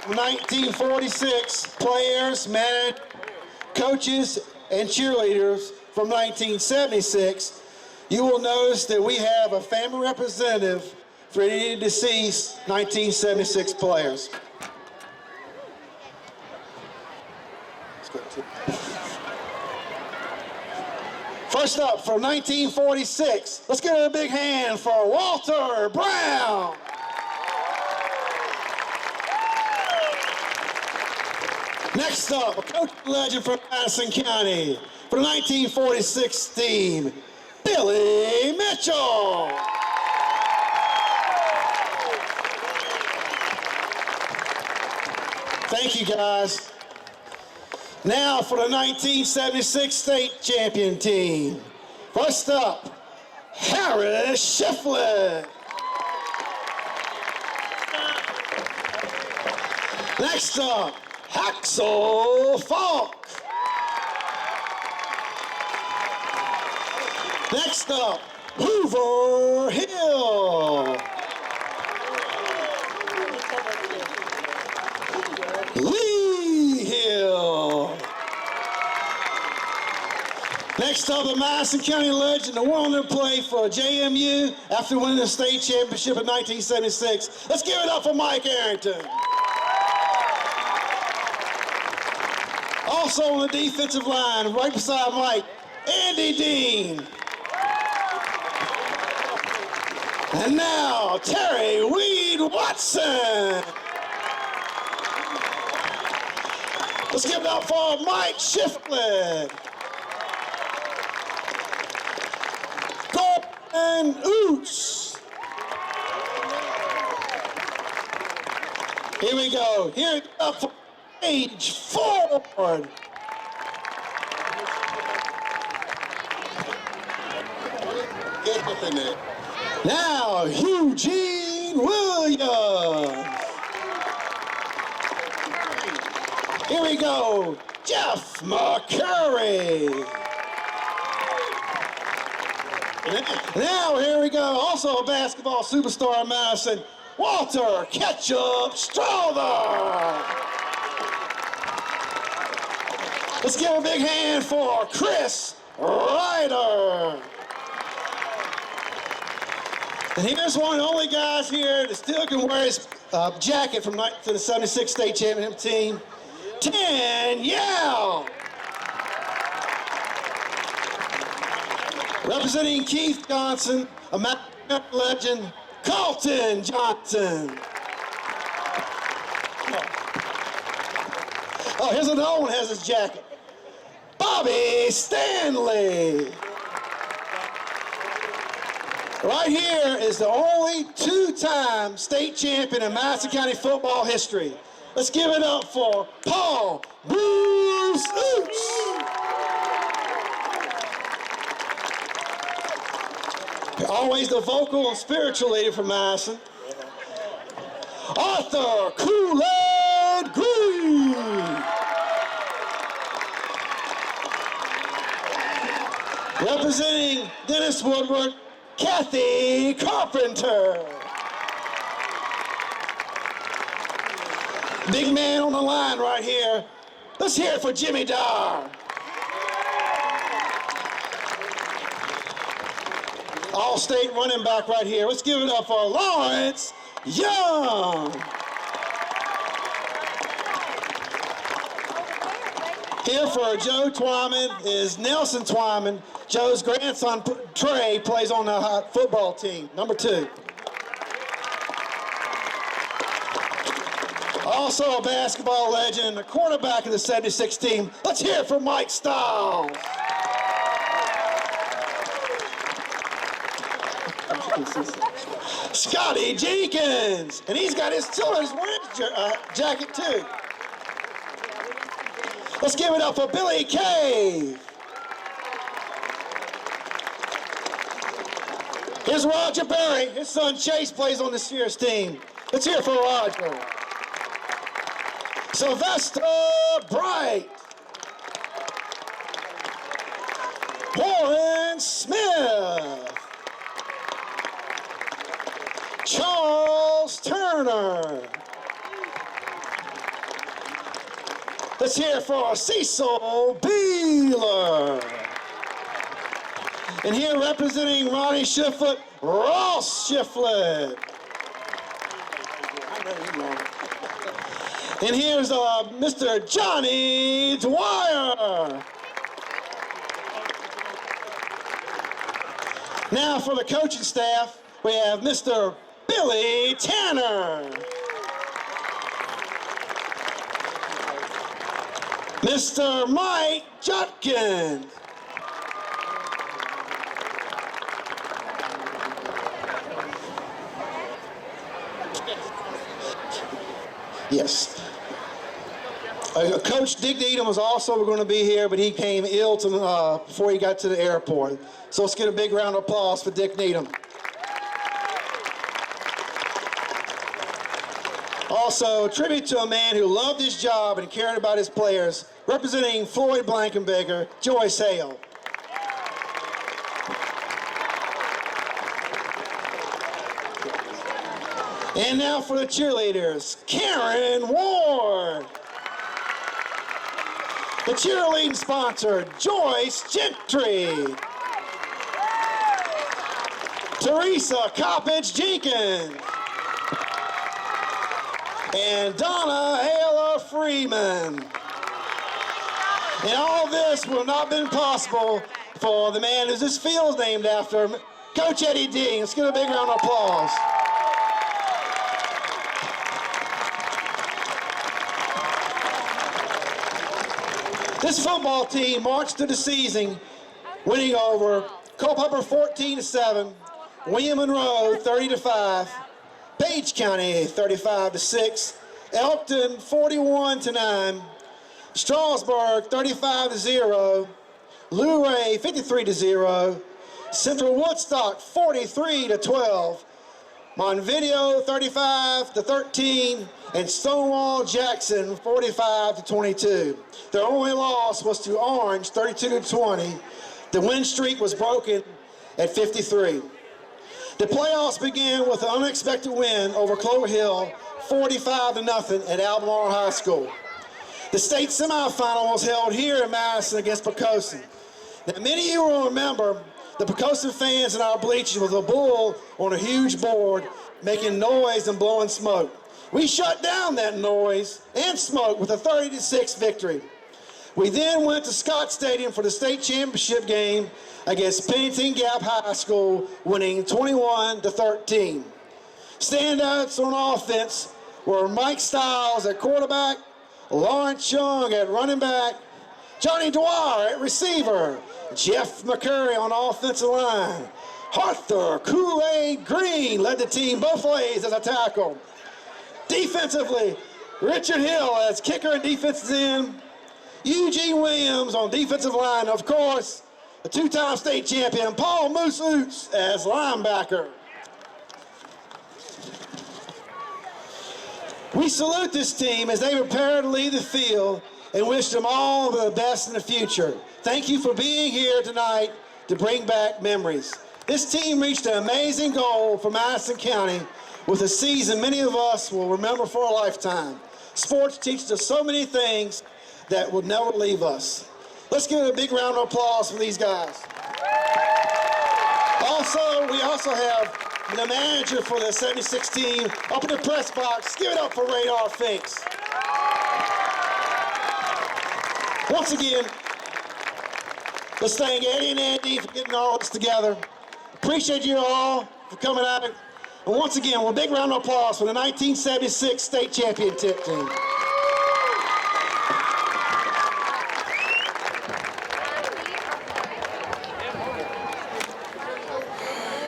1946 players, managers, coaches, and cheerleaders from 1976, you will notice that we have a family representative for any deceased 1976 players. First up, from 1946, let's give it a big hand for Walter Brown. Next up, a coach legend from Madison County for the 1946 team, Billy Mitchell. Thank you, guys. Now for the 1976 state champion team. First up, Harris Shiflett. Next up, Haxel Falk. Next up, Hoover Hill. Lee Hill. Next up, a Madison County legend, the one that played for JMU after winning the state championship in 1976. Let's give it up for Mike Arrington. Also on the defensive line, right beside Mike, Andy Dean. And now, Terry Weed Watson. Let's give it up for Mike Shiflett. Gordon Oots. Here we go. Here it up for Page Ford. Now, Eugene Williams. Here we go, Jeff McCurry. Now, here we go, also a basketball superstar in Madison, Walter Ketchup Strother. Let's give a big hand for Chris Ryder. And here's one of the only guys here that still can wear his jacket from the 76 state championship team, Tin Yao. Representing Keith Johnson, a Madison legend, Carlton Johnson. Oh, here's another one that has his jacket. Bobby Stanley. Right here is the only two-time state champion in Madison County football history. Let's give it up for Paul Bruce Oots. Always the vocal and spiritual leader from Madison. Arthur Kool-Aid Green. Representing Dennis Woodward, Kathy Carpenter. Big man on the line right here. Let's hear it for Jimmy Dar. All-state running back right here. Let's give it up for Lawrence Young. Here for Joe Twyman is Nelson Twyman. Joe's grandson, Trey, plays on the football team, number 2. Also a basketball legend, the quarterback of the 76 team. Let's hear it for Mike Stiles. Scotty Jenkins, and he's got his children's jacket too. Let's give it up for Billy Cave. Here's Roger Berry. His son Chase plays on the Spheres team. Let's hear it for Roger. Sylvester Bright. Warren Smith. Charles Turner. Let's hear it for Cecil Beeler. And here representing Ronnie Shiflett, Ross Shiflett. And here's Mr. Johnny Dwyer. Now for the coaching staff, we have Mr. Billy Tanner. Mr. Mike Judkins. Yes. Coach Dick Needham was also going to be here, but he came ill before he got to the airport. So let's get a big round of applause for Dick Needham. Also, a tribute to a man who loved his job and cared about his players, representing Floyd Blankenbaker, Joyce Hale. And now for the cheerleaders, Karen Ward. The cheerleading sponsor, Joyce Gentry. Teresa Coppage Jenkins. And Donna Ayla Freeman. And all this would not have been possible for the man whose this field is named after, Coach Eddie Dean. Let's get a big round of applause. This football team marched through the season winning over Culpeper 14-7, William Monroe 30-5, Page County 35-6, Elkton 41-9, Strasburg 35-0, Luray 53-0, Central Woodstock 43-12, Monvideo 35-13, and Stonewall Jackson 45-22. Their only loss was to Orange 32-20. The win streak was broken at 53. The playoffs began with an unexpected win over Clover Hill 45-0 at Albemarle High School. The state semifinal was held here in Madison against Poquoson. Now, many of you will remember the Poquoson fans in our bleachers with a bull on a huge board making noise and blowing smoke. We shut down that noise and smoke with a 30-6 victory. We then went to Scott Stadium for the state championship game against Pennington Gap High School, winning 21-13. Standouts on offense were Mike Stiles at quarterback, Lawrence Young at running back, Johnny Dwyer at receiver, Jeff McCurry on offensive line, Arthur Kool-Aid Green led the team both ways as a tackle. Defensively, Richard Hill as kicker and defensive end, Eugene Williams on defensive line, of course, the two-time state champion, Paul Moose Oots as linebacker. We salute this team as they prepare to leave the field and wish them all the best in the future. Thank you for being here tonight to bring back memories. This team reached an amazing goal for Madison County with a season many of us will remember for a lifetime. Sports teaches us so many things that will never leave us. Let's give a big round of applause for these guys. We also have the manager for the 76 team up in the press box. Give it up for Radar Finks. Once again, let's thank Eddie and Andy for getting all this together. Appreciate you all for coming out. And once again, a big round of applause for the 1976 state championship team.